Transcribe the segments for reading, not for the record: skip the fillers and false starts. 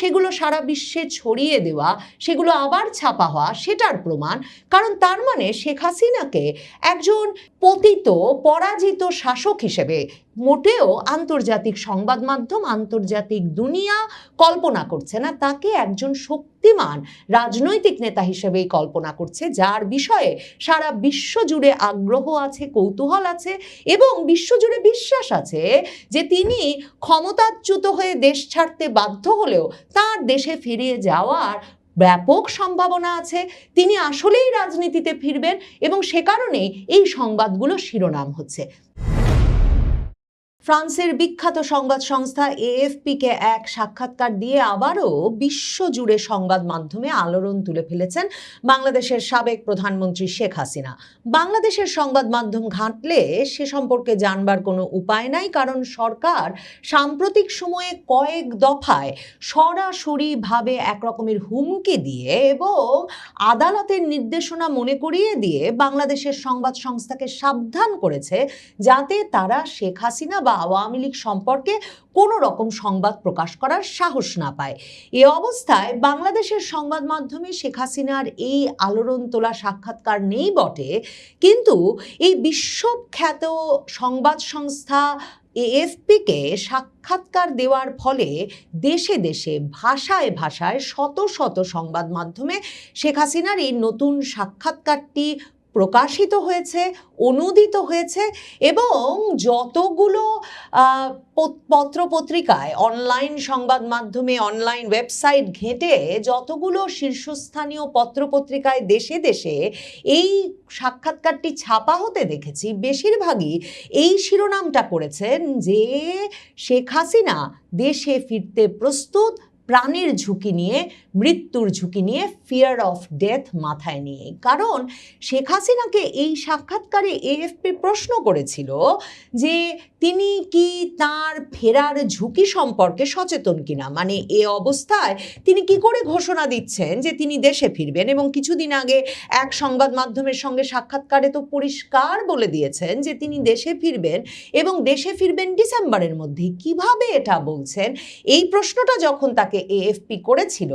সেগুলো সারা বিশ্বে ছড়িয়ে দেওয়া, সেগুলো আবার ছাপা হওয়া, সেটার প্রমাণ। কারণ তার মানে শেখ হাসিনাকে একজন পতিত পরাজিত শাসক হিসেবে মোটেও আন্তর্জাতিক সংবাদ মাধ্যম, আন্তর্জাতিক দুনিয়া কল্পনা করছে না। তাকে একজন শক্তিমান রাজনৈতিক নেতা হিসেবেই কল্পনা করছে, যার বিষয়ে সারা বিশ্ব জুড়ে আগ্রহ আছে, কৌতূহল আছে এবং বিশ্বজুড়ে বিশ্বাস আছে যে তিনি ক্ষমতাচ্যুত হয়ে দেশ ছাড়তে বাধ্য হলেও তার দেশে ফিরে যাওয়ার ব্যাপক সম্ভাবনা আছে। তিনি আসলেই রাজনীতিতে ফিরবেন এবং সে কারণেই এই সংবাদগুলো শিরোনাম হচ্ছে। ফ্রান্সের বিখ্যাত সংবাদ সংস্থা এএফপিকে এক সাক্ষাৎকার দিয়ে আবারও বিশ্বজুড়ে সংবাদ মাধ্যমে আলোড়ন তুলে ফেলেছেন বাংলাদেশের সাবেক প্রধানমন্ত্রী শেখ হাসিনা। বাংলাদেশের সংবাদ মাধ্যম ঘাঁটলে সে সম্পর্কে জানবার কোনো উপায় নাই, কারণ সরকার সাম্প্রতিক সময়ে কয়েক দফায় সরাসরিভাবে একরকমের হুমকি দিয়ে এবং আদালতের নির্দেশনা মনে করিয়ে দিয়ে বাংলাদেশের সংবাদ সংস্থাকে সাবধান করেছে যাতে তারা শেখ হাসিনা বা আওয়ামী লীগ সম্পর্কে কোনো রকম সংবাদ প্রকাশ করার সাহস না পায়। এ অবস্থায় বাংলাদেশের সংবাদ মাধ্যমে শেখ হাসিনার এই আলোড়ন তোলা সাক্ষাৎকার নেই বটে, কিন্তু এই বিশ্বখ্যাত সংবাদ সংস্থা এএফপিকে সাক্ষাৎকার দেওয়ার ফলে দেশে দেশে ভাষায় ভাষায় শত শত সংবাদ মাধ্যমে শেখ হাসিনার এই নতুন সাক্ষাৎকারটি প্রকাশিত হয়েছে, অনুদিত হয়েছে এবং যতগুলো পত্রপত্রিকায়, অনলাইন সংবাদ মাধ্যমে, অনলাইন ওয়েবসাইট ঘেঁটে যতগুলো শীর্ষস্থানীয় পত্রপত্রিকায় দেশে দেশে এই সাক্ষাৎকারটি ছাপা হতে দেখেছি, বেশিরভাগই এই শিরোনামটা করেছেন যে শেখ হাসিনা দেশে ফিরতে প্রস্তুত, প্রাণের ঝুঁকি নিয়ে, মৃত্যুর ঝুঁকি নিয়ে, ফিয়ার অফ ডেথ মাথায় নিয়ে। কারণ শেখ হাসিনাকে এই সাক্ষাৎকারে এএফপি প্রশ্ন করেছিল যে তিনি কি তার ফেরার ঝুঁকি সম্পর্কে সচেতন কিনা, মানে এ অবস্থায় তিনি কি করে ঘোষণা দিচ্ছেন যে তিনি দেশে ফিরবেন, এবং কিছুদিন আগে এক সংবাদ মাধ্যমের সঙ্গে সাক্ষাৎকারে তো পরিষ্কার বলে দিয়েছেন যে তিনি দেশে ফিরবেন এবং দেশে ফিরবেন ডিসেম্বরের মধ্যেই। কিভাবে এটা বলছেন? এই প্রশ্নটা যখন তাকে এএফপি করেছিল,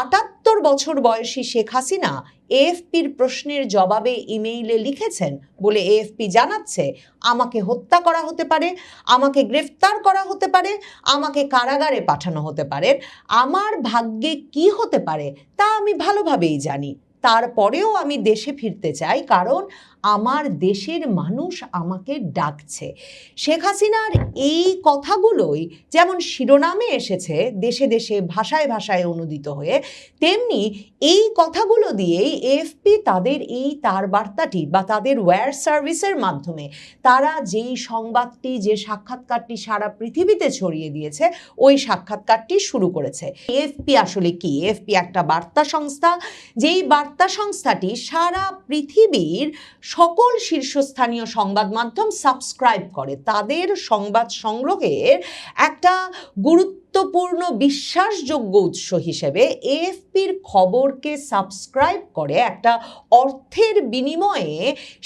৭৮ বছর বয়সী শেখ হাসিনা এএফপির প্রশ্নের জবাবে ইমেইলে লিখেছেন বলে এএফপি জানাচ্ছে, আমাকে হত্যা করা হতে পারে, আমাকে গ্রেফতার করা হতে পারে, আমাকে কারাগারে পাঠানো হতে পারে, আমার ভাগ্যে কি হতে পারে তা আমি ভালোভাবেই জানি। তারপরেও আমি দেশে ফিরতে চাই, কারণ আমার দেশের মানুষ আমাকে ডাকছে। শেখ হাসিনার এই কথাগুলোই যেমন শিরোনামে এসেছে দেশে দেশে ভাষায় ভাষায় অনুদিত হয়ে, তেমনি এই কথাগুলো দিয়েই এএফপি তাদের এই তার বার্তাটি বা তাদের ওয়্যার সার্ভিসের মাধ্যমে তারা যেই সংবাদটি, যে সাক্ষাৎকারটি সারা পৃথিবীতে ছড়িয়ে দিয়েছে, ওই সাক্ষাৎকারটি শুরু করেছে। এএফপি আসলে কি? এএফপি একটা বার্তা সংস্থা, যেই বার্তা সংস্থাটি সারা পৃথিবীর সকল শীর্ষস্থানীয় সংবাদ মাধ্যম সাবস্ক্রাইব করে। তাদের সংবাদ সংগ্রহের একটা গুরুত্বপূর্ণ বিশ্বাসযোগ্য উৎস হিসেবে এএফপির খবরকে সাবস্ক্রাইব করে, একটা অর্থের বিনিময়ে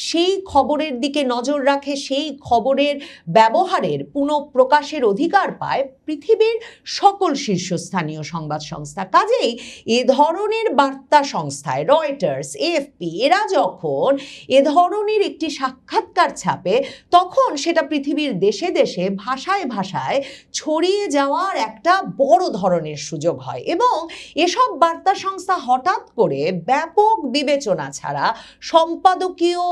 সেই খবরের দিকে নজর রাখে, সেই খবরের ব্যবহারের পুনঃপ্রকাশের অধিকার পায় পৃথিবীর সকল শীর্ষস্থানীয় সংবাদ সংস্থা। কাজেই এ ধরনের বার্তা সংস্থায় রয়টার্স, এএফপি, এরা যখন এ ধরনের একটি সাক্ষাৎকার ছাপে, তখন সেটা পৃথিবীর দেশে দেশে ভাষায় ভাষায় ছড়িয়ে যাওয়ার একটা বড় ধরনের সুযোগ হয়। এবং এসব বার্তা সংস্থা হঠাৎ করে ব্যাপক বিবেচনা ছাড়া, সম্পাদকীয়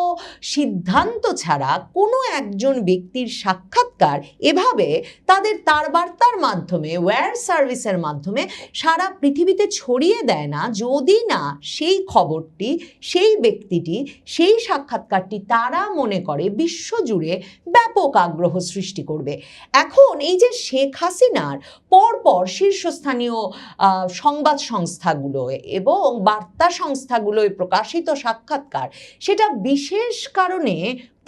সিদ্ধান্ত ছাড়া কোনো একজন ব্যক্তির সাক্ষাৎকার এভাবে তাদের তার বার্তার মাধ্যমে, ওয়্যার সার্ভিসের মাধ্যমে সারা পৃথিবীতে ছড়িয়ে দেয় না, যদি না সেই খবরটি, সেই ব্যক্তিটি, সেই সাক্ষাৎকারটি তারা মনে করে বিশ্বজুড়ে ব্যাপক আগ্রহ সৃষ্টি করবে। এখন এই যে শেখ হাসিনার পরপর শীর্ষস্থানীয় সংবাদ সংস্থাগুলো এবং বার্তা সংস্থাগুলোয় প্রকাশিত সাক্ষাৎকার, সেটা বিশেষ কারণে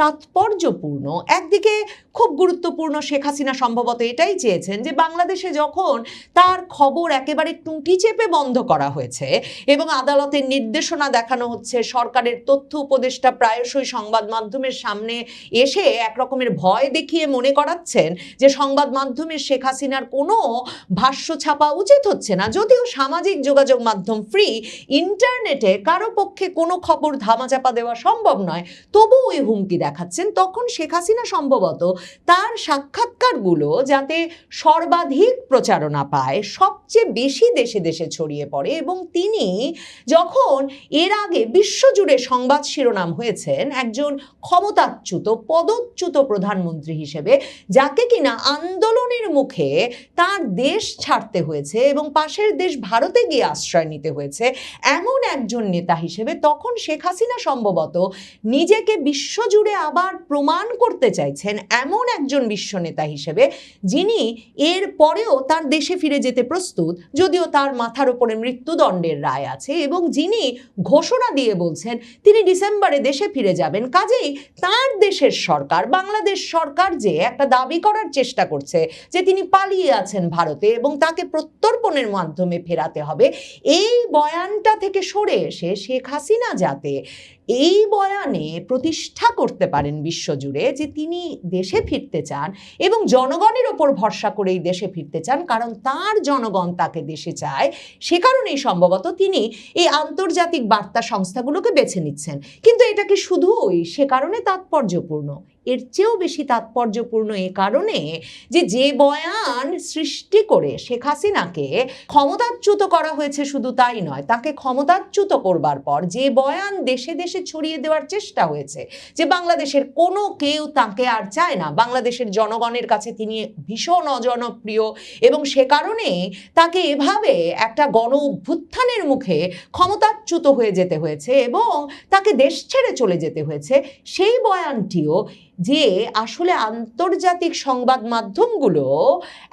তাৎপর্যপূর্ণ। একদিকে খুব গুরুত্বপূর্ণ, শেখ হাসিনা সম্ভবত এটাই চেয়েছেন যে বাংলাদেশে যখন তার খবর একেবারে টুঁটি চেপে বন্ধ করা হয়েছে এবং আদালতের নির্দেশনা দেখানো হচ্ছে, সরকারের তথ্য উপদেষ্টা প্রায়শই সংবাদ মাধ্যমের সামনে এসে একরকমের ভয় দেখিয়ে মনে করাচ্ছেন যে সংবাদ মাধ্যমের শেখ হাসিনার কোনো ভাষ্য ছাপা উচিত হচ্ছে না, যদিও সামাজিক যোগাযোগ মাধ্যম ফ্রি, ইন্টারনেটে কারো পক্ষে কোনো খবর ধামাচাপা দেওয়া সম্ভব নয়, তবু ওই হুমকি দেখাচ্ছেন। তখন শেখ হাসিনা সম্ভবত তার সাক্ষাৎকারগুলো যাতে সর্বাধিক প্রচারণা পায়, সবচেয়ে বেশি দেশে দেশে ছড়িয়ে পড়ে, এবং তিনি যখন এর আগে বিশ্বজুড়ে সংবাদ শিরোনাম হয়েছেন একজন ক্ষমতাচ্যুত পদচ্যুত প্রধানমন্ত্রী হিসেবে, যাকে কিনা আন্দোলনের মুখে তার দেশ ছাড়তে হয়েছে এবং পাশের দেশ ভারতে গিয়ে আশ্রয় নিতে হয়েছে, এমন একজন নেতা হিসেবে তখন শেখ হাসিনা সম্ভবত নিজেকে বিশ্বজুড়ে আবার প্রমাণ করতে চাইছেন এমন একজন বিশ্ব নেতা হিসেবে, যিনি এর পরেও তার দেশে ফিরে যেতে প্রস্তুত, যদিও তার মাথার উপরে মৃত্যুদণ্ডের রায় আছে, এবং যিনি ঘোষণা দিয়ে বলছেন তিনি ডিসেম্বরে দেশে ফিরে যাবেন। কাজেই তার দেশের সরকার, বাংলাদেশ সরকার, যে একটা দাবি করার চেষ্টা করছে যে তিনি পালিয়ে আছেন ভারতে এবং তাকে প্রত্যর্পণের মাধ্যমে ফেরাতে হবে, এই বয়ানটা থেকে সরে এসে শেখ হাসিনা যাতে এই বয়ানে প্রতিষ্ঠা করতে পারেন বিশ্বজুড়ে যে তিনি দেশে ফিরতে চান এবং জনগণের ওপর ভরসা করেই দেশে ফিরতে চান, কারণ তার জনগণ তাকে দেশে চায়, সে কারণেই সম্ভবত তিনি এই আন্তর্জাতিক বার্তা সংস্থাগুলোকে বেছে নিচ্ছেন। কিন্তু এটা কি শুধুই সে কারণে তাৎপর্যপূর্ণ? এর চেয়েও বেশি তাৎপর্যপূর্ণ এ কারণে যে বয়ান সৃষ্টি করে শেখ হাসিনাকে ক্ষমতাচ্যুত করা হয়েছে, শুধু তাই নয়, তাকে ক্ষমতাচ্যুত করবার পর যে বয়ান দেশে দেশে ছড়িয়ে দেওয়ার চেষ্টা হয়েছে যে বাংলাদেশের কোনো কেউ তাকে আর চায় না, বাংলাদেশের জনগণের কাছে তিনি ভীষণ অজনপ্রিয়, এবং সে কারণে তাকে এভাবে একটা গণ অভ্যুত্থানের মুখে ক্ষমতাচ্যুত হয়ে যেতে হয়েছে এবং তাকে দেশ ছেড়ে চলে যেতে হয়েছে, সেই বয়ানটিও যে আসলে আন্তর্জাতিক সংবাদ মাধ্যমগুলো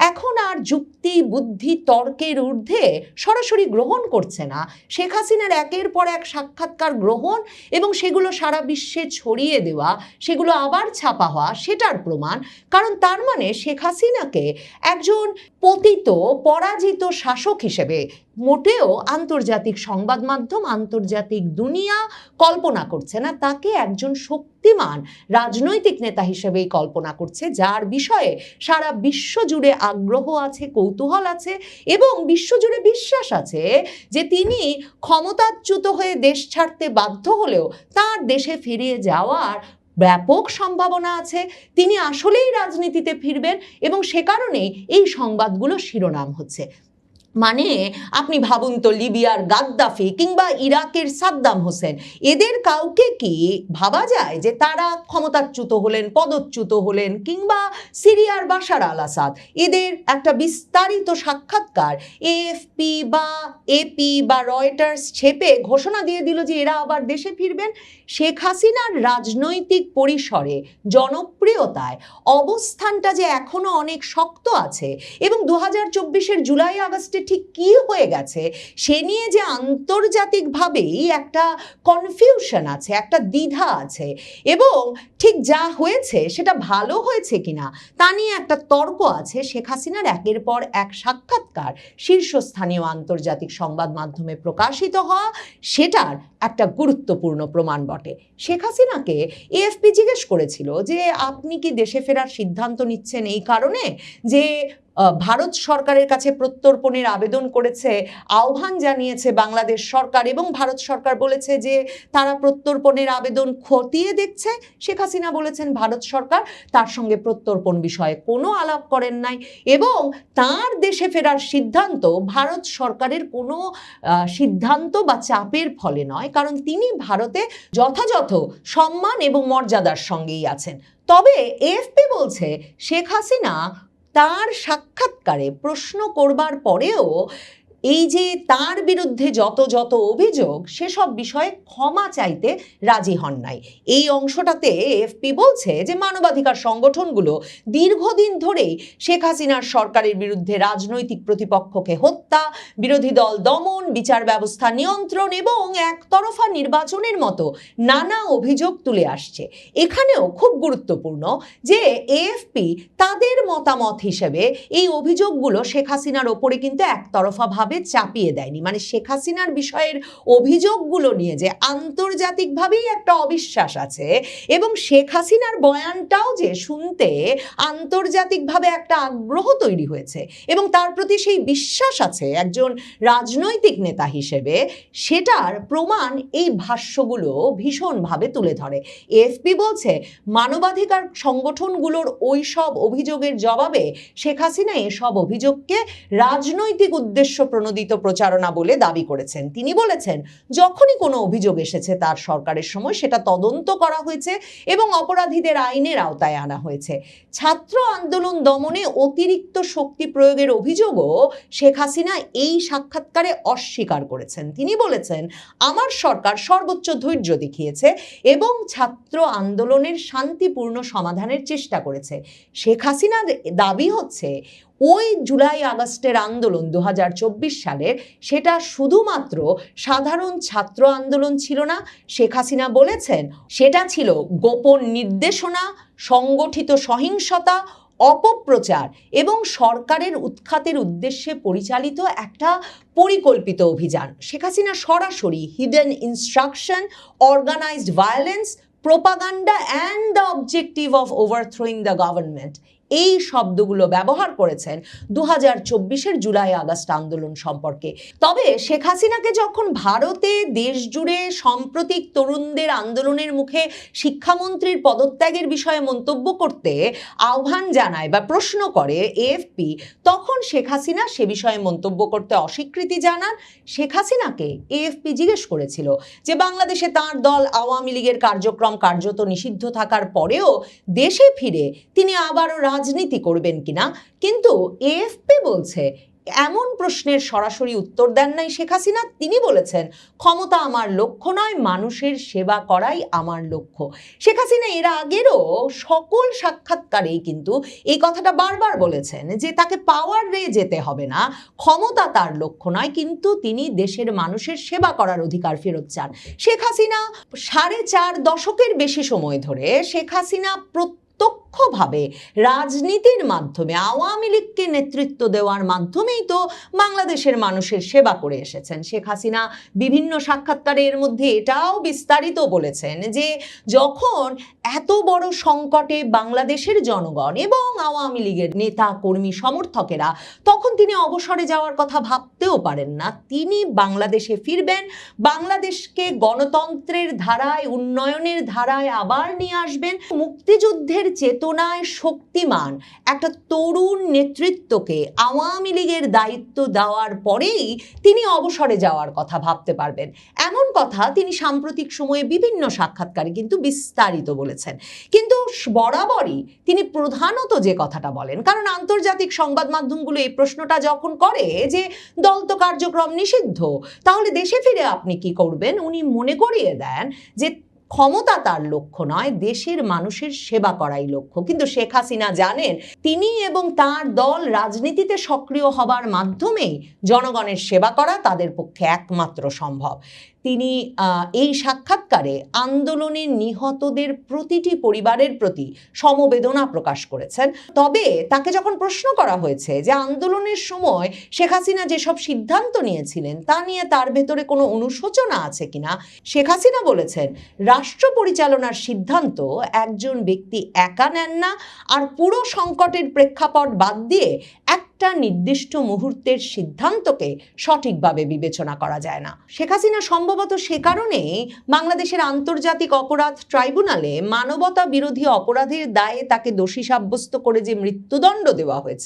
এখন আর যুক্তি বুদ্ধি তর্কের ঊর্ধ্বে সরাসরি গ্রহণ করছে না, শেখ হাসিনার একের পর এক সাক্ষাৎকার গ্রহণ এবং সেগুলো সারা বিশ্বে ছড়িয়ে দেওয়া, সেগুলো আবার ছাপা হওয়া, সেটার প্রমাণ। কারণ তার মানে শেখ হাসিনাকে একজন পতিত পরাজিত শাসক হিসেবে মোটেও আন্তর্জাতিক সংবাদ মাধ্যম, আন্তর্জাতিক দুনিয়া কল্পনা করছে না, তাকে একজন শক্তিমান রাজনৈতিক নেতা হিসেবেই কল্পনা করছে, যার বিষয়ে সারা বিশ্ব জুড়ে আগ্রহ আছে, কৌতূহল আছে এবং বিশ্বজুড়ে বিশ্বাস আছে যে তিনি ক্ষমতাচ্যুত হয়ে দেশ ছাড়তে বাধ্য হলেও তার দেশে ফিরে যাওয়ার ব্যাপক সম্ভাবনা আছে, তিনি আসলেই রাজনীতিতে ফিরবেন, এবং সে কারণেই এই সংবাদগুলো শিরোনাম হচ্ছে। মানে আপনি ভাবুন তো, লিবিয়ার গাদ্দাফি কিংবা ইরাকের সাদ্দাম হোসেন, এদের কাউকে কি ভাবা যায় যে তারা ক্ষমতাচ্যুত হলেন, পদচ্যুত হলেন, কিংবা সিরিয়ার বাশার আল আসাদ, এদের একটা বিস্তারিত সাক্ষাৎকার এএফপি বা এপি বা রয়টার্স ছেপে ঘোষণা দিয়ে দিল যে এরা আবার দেশে ফিরবেন? শেখ হাসিনার রাজনৈতিক পরিসরে জনপ্রিয়তায় অবস্থানটা যে এখনো অনেক শক্ত আছে, এবং 2024-এর জুলাই আগস্টে ঠিক কি হয়ে গেছে সে নিয়ে যে আন্তর্জাতিকভাবেই একটা কনফিউশন আছে, একটা দ্বিধা আছে, এবং ঠিক যা হয়েছে সেটা ভালো হয়েছে কিনা তা নিয়ে একটা তর্ক আছে, শেখ হাসিনার একের পর এক সাক্ষাৎকার শীর্ষস্থানীয় আন্তর্জাতিক সংবাদ মাধ্যমে প্রকাশিত হওয়া সেটার একটা গুরুত্বপূর্ণ প্রমাণ বটে। শেখ হাসিনাকে এএফপি জিজ্ঞেস করেছিল যে আপনি কি দেশে ফেরার সিদ্ধান্ত নিচ্ছেন এই কারণে যে ভারত সরকারের কাছে প্রত্যর্পণের আবেদন করেছে, আহ্বান জানিয়েছে বাংলাদেশ সরকার, এবং ভারত সরকার বলেছে যে তারা প্রত্যর্পণের আবেদন খতিয়ে দেখছে। শেখ হাসিনা বলেছেন ভারত সরকার তার সঙ্গে প্রত্যর্পণ বিষয়ে কোনো আলাপ করেন নাই, এবং তার দেশে ফেরার সিদ্ধান্ত ভারত সরকারের কোনো সিদ্ধান্ত বা চাপের ফলে নয়, কারণ তিনি ভারতে যথাযথ সম্মান এবং মর্যাদার সঙ্গেই আছেন। তবে এএফপি বলছে শেখ হাসিনা তার সাক্ষাৎকারে প্রশ্ন করবার পরেও এই যে তার বিরুদ্ধে যত যত অভিযোগ সেসব বিষয়ে ক্ষমা চাইতে রাজি হন নাই। এই অংশটাতে এএফপি বলছে যে মানবাধিকার সংগঠনগুলো দীর্ঘদিন ধরেই শেখ হাসিনার সরকারের বিরুদ্ধে রাজনৈতিক প্রতিপক্ষকে হত্যা, বিরোধী দল দমন, বিচার ব্যবস্থা নিয়ন্ত্রণ এবং একতরফা নির্বাচনের মতো নানা অভিযোগ তুলে আসছে। এখানেও খুব গুরুত্বপূর্ণ যে এএফপি তাদের মতামত হিসেবে এই অভিযোগগুলো শেখ হাসিনার ওপরে কিন্তু একতরফাভাবে চাপিয়ে দেয়নি। মানে শেখ হাসিনার বিষয়ের অভিযোগগুলো নিয়ে যে আন্তর্জাতিকভাবেই একটা অবিশ্বাস আছে এবং শেখ হাসিনার বয়ানটাও যে শুনতে আন্তর্জাতিকভাবে একটা আগ্রহ তৈরি হয়েছে এবং তার প্রতি সেই বিশ্বাস আছে একজন রাজনৈতিক নেতা হিসেবে, সেটার প্রমাণ এই ভাষ্যগুলো ভীষণভাবে তুলে ধরে। এএফপি বলছে মানবাধিকার সংগঠনগুলোর ওই সব অভিযোগের জবাবে শেখ হাসিনা এসব অভিযোগকে রাজনৈতিক উদ্দেশ্য প্রণোদিত প্রচারণা বলে দাবি করেছেন। তিনি বলেছেন যখনই কোনো অভিযোগ এসেছে তার সরকারের সময় সেটা তদন্ত করা হয়েছে এবং অপরাধীদের আইনের আওতায় আনা হয়েছে। ছাত্র আন্দোলন দমনে অতিরিক্ত শক্তি প্রয়োগের অভিযোগও শেখ হাসিনা এই সাক্ষাৎকারে অস্বীকার করেছেন। তিনি বলেছেন আমার সরকার সর্বোচ্চ ধৈর্য দেখিয়েছে এবং ছাত্র আন্দোলনের শান্তিপূর্ণ সমাধানের চেষ্টা করেছে। শেখ হাসিনার দাবি হচ্ছে ওই জুলাই আগস্টের আন্দোলন 2024 সালের সেটা শুধুমাত্র সাধারণ ছাত্র আন্দোলন ছিল না। শেখ হাসিনা বলেছেন সেটা ছিল গোপন নির্দেশনা, সংগঠিত সহিংসতা, অপপ্রচার এবং সরকারের উৎখাতের উদ্দেশ্যে পরিচালিত একটা পরিকল্পিত অভিযান। শেখ হাসিনা সরাসরি hidden instruction, organized violence, propaganda and the objective of overthrowing the government এই শব্দগুলো ব্যবহার করেছেন 2024-এর জুলাই আগস্ট আন্দোলন সম্পর্কে। তবে শেখ হাসিনাকে যখন ভারতে দেশ জুড়ে সাম্প্রতিক তরুণদের আন্দোলনের মুখে শিক্ষামন্ত্রীর পদত্যাগের বিষয়ে মন্তব্য করতে আহ্বান জানায় বা প্রশ্ন করে এএফপি, তখন শেখ হাসিনা সে বিষয়ে মন্তব্য করতে অস্বীকৃতি জানান। শেখ হাসিনাকে এএফপি জিজ্ঞেস করেছিল যে বাংলাদেশে তার দল আওয়ামী লীগের কার্যক্রম কার্যত নিষিদ্ধ থাকার পরেও দেশে ফিরে তিনি আবারও রাজনীতি করবেন কিনা, কিন্তু এএফপি বলছে এমন প্রশ্নের সরাসরি উত্তর দেন নাই শেখ হাসিনা। তিনি বলেছেন ক্ষমতা আমার লক্ষ্য নয়, মানুষের সেবা করাই আমার লক্ষ্য। শেখ হাসিনা এর আগেরও সকল সাক্ষাৎকারেই কিন্তু এই কথাটা বারবার বলেছেন যে তাকে পাওয়ারে যেতে হবে না, ক্ষমতা তার লক্ষ্য নয়, কিন্তু তিনি দেশের মানুষের সেবা করার অধিকার ফেরত চান। শেখ হাসিনা 4.5 দশকের বেশি সময় ধরে শেখ হাসিনা প্রত্যক্ষভাবে রাজনীতির মাধ্যমে আওয়ামী লীগকে নেতৃত্ব দেওয়ার মাধ্যমেই তো বাংলাদেশের মানুষের সেবা করে এসেছেন। শেখ হাসিনা বিভিন্ন সাক্ষাৎকারে এর মধ্যে এটাও বিস্তারিত বলেছেন যে যখন এত বড় সংকটে বাংলাদেশের জনগণ এবং আওয়ামী লীগের নেতা কর্মী সমর্থকেরা, তখন তিনি অবসরে যাওয়ার কথা ভাবতেও পারেন না। তিনি বাংলাদেশে ফিরবেন, বাংলাদেশকে গণতন্ত্রের ধারায়, উন্নয়নের ধারায় আবার নিয়ে আসবেন। মুক্তিযুদ্ধের চেতনায় শক্তিমান একটা তরুণ নেতৃত্বকে আওয়ামী লীগের দায়িত্ব দেওয়ার পরেই তিনি অবসরে যাওয়ার কথা ভাবতে পারবেন, এমন কথা তিনি সাম্প্রতিক সময়ে বিভিন্ন সাক্ষাৎকারে কিন্তু বিস্তারিত বলেছেন। কিন্তু বরাবরই তিনি প্রধানত যে কথাটা বলেন, কারণ আন্তর্জাতিক সংবাদ মাধ্যমগুলো এই প্রশ্নটা যখন করে যে দল তো কার্যক্রম নিষিদ্ধ, তাহলে দেশে ফিরে আপনি কি করবেন, উনি মনে করিয়ে দেন যে ক্ষমতা তার লক্ষ্য নয়, দেশের মানুষের সেবা করাই লক্ষ্য। কিন্তু শেখ হাসিনা জানেন তিনি এবং তার দল রাজনীতিতে সক্রিয় হবার মাধ্যমেই জনগণের সেবা করা তাদের পক্ষে একমাত্র সম্ভব। তিনি এই সাক্ষাৎকারে আন্দোলনে নিহতদের প্রতিটি পরিবারের প্রতি সমবেদনা প্রকাশ করেছেন। তবে তাকে যখন প্রশ্ন করা হয়েছে যে আন্দোলনের সময় শেখ হাসিনা যেসব সিদ্ধান্ত নিয়েছিলেন তা নিয়ে তার ভেতরে কোনো অনুশোচনা আছে কিনা, শেখ হাসিনা বলেছেন রাষ্ট্র পরিচালনার সিদ্ধান্ত একজন ব্যক্তি একা নেন না, আর পুরো সংকটের প্রেক্ষাপট বাদ দিয়ে একটা নির্দিষ্ট মুহূর্তের সিদ্ধান্তকে সঠিকভাবে বিবেচনা করা যায় না। শেখ হাসিনা সম্ভবত সে কারণেই বাংলাদেশের আন্তর্জাতিক অপরাধ ট্রাইব্যুনালে মানবতা বিরোধী অপরাধের দায়ে তাকে দোষী সাব্যস্ত করে যে মৃত্যুদণ্ড দেওয়া হয়েছে